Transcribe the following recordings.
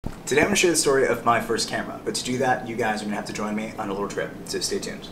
Today I'm going to share the story of my first camera, but to do that, you guys are going to have to join me on a little trip, so stay tuned.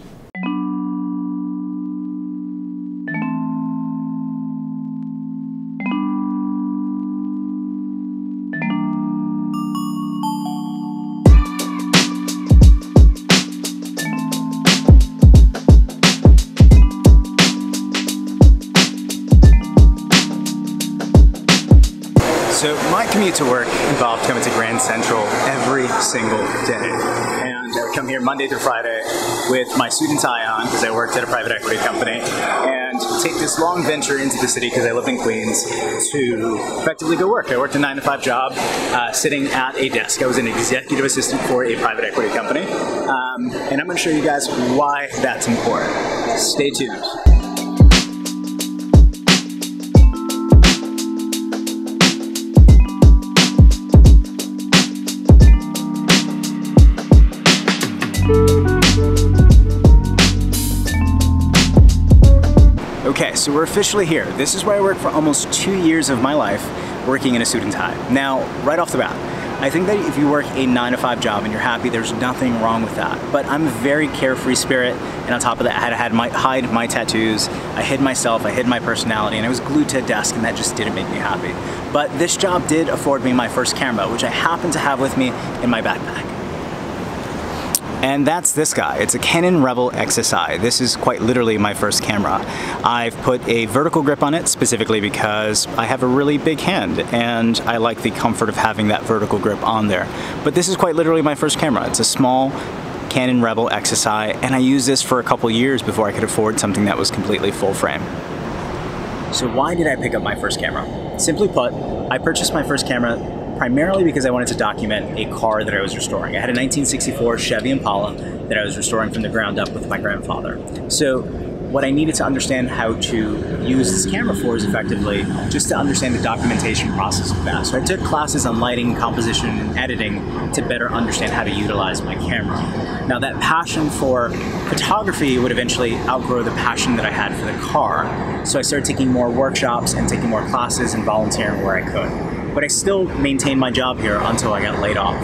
So my commute to work involved coming to Grand Central every single day. And I would come here Monday through Friday with my suit and tie on because I worked at a private equity company, and take this long venture into the city because I lived in Queens to effectively go work. I worked a 9-to-5 job sitting at a desk. I was an executive assistant for a private equity company. And I'm going to show you guys why that's important. Stay tuned. Okay, so we're officially here. This is where I worked for almost 2 years of my life, working in a suit and tie. Now, right off the bat, I think that if you work a 9-to-5 job and you're happy, there's nothing wrong with that. But I'm a very carefree spirit, and on top of that, I had to hide my tattoos, I hid myself, I hid my personality, and I was glued to a desk, and that just didn't make me happy. But this job did afford me my first camera, which I happen to have with me in my backpack. And that's this guy. It's a Canon Rebel XSI. This is quite literally my first camera. I've put a vertical grip on it specifically because I have a really big hand and I like the comfort of having that vertical grip on there. But this is quite literally my first camera. It's a small Canon Rebel XSI, and I used this for a couple years before I could afford something that was completely full frame. So why did I pick up my first camera? Simply put, I purchased my first camera primarily because I wanted to document a car that I was restoring. I had a 1964 Chevy Impala that I was restoring from the ground up with my grandfather. So what I needed to understand how to use this camera for is effectively just to understand the documentation process of that. So I took classes on lighting, composition, and editing to better understand how to utilize my camera. Now that passion for photography would eventually outgrow the passion that I had for the car. So I started taking more workshops and taking more classes and volunteering where I could. But I still maintained my job here until I got laid off.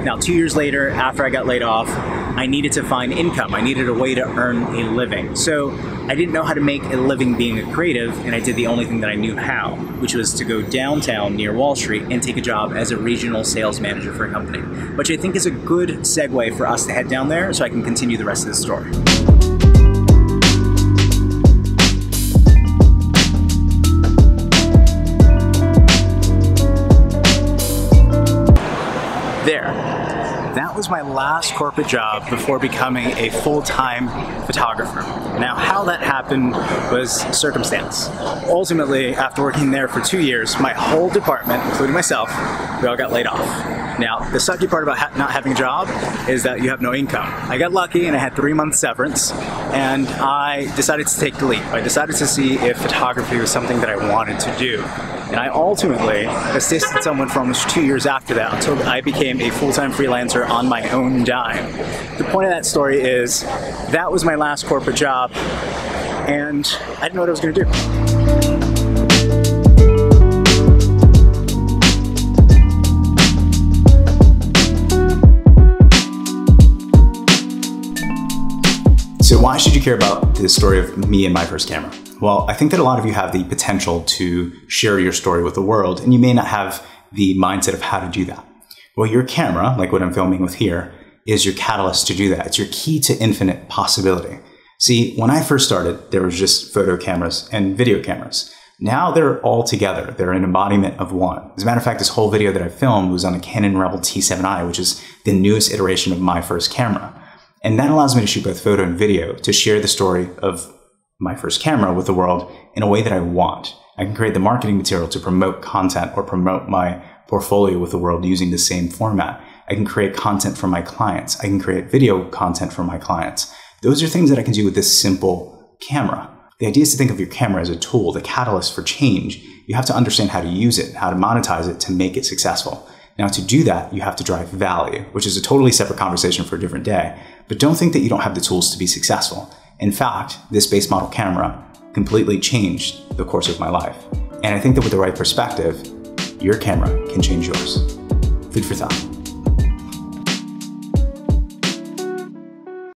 Now, 2 years later, after I got laid off, I needed to find income. I needed a way to earn a living. So I didn't know how to make a living being a creative, and I did the only thing that I knew how, which was to go downtown near Wall Street and take a job as a regional sales manager for a company, which I think is a good segue for us to head down there so I can continue the rest of the story. There. That was my last corporate job before becoming a full-time photographer. Now, how that happened was circumstance. Ultimately, after working there for 2 years, my whole department, including myself, we all got laid off. Now, the sucky part about not having a job is that you have no income. I got lucky and I had 3 months severance, and I decided to take the leap. I decided to see if photography was something that I wanted to do. And I ultimately assisted someone for almost 2 years after that until I became a full-time freelancer on my own dime. The point of that story is that was my last corporate job, and I didn't know what I was going to do. So why should you care about the story of me and my first camera? Well, I think that a lot of you have the potential to share your story with the world, and you may not have the mindset of how to do that. Well, your camera, like what I'm filming with here, is your catalyst to do that. It's your key to infinite possibility. See, when I first started, there was just photo cameras and video cameras. Now they're all together. They're an embodiment of one. As a matter of fact, this whole video that I filmed was on a Canon Rebel T7i, which is the newest iteration of my first camera. And that allows me to shoot both photo and video to share the story of my first camera with the world in a way that I want. I can create the marketing material to promote content or promote my portfolio with the world using the same format. I can create content for my clients. I can create video content for my clients. Those are things that I can do with this simple camera. The idea is to think of your camera as a tool, the catalyst for change. You have to understand how to use it, how to monetize it to make it successful. Now, to do that, you have to drive value, which is a totally separate conversation for a different day. But don't think that you don't have the tools to be successful. In fact, this base model camera completely changed the course of my life. And I think that with the right perspective, your camera can change yours. Food for thought.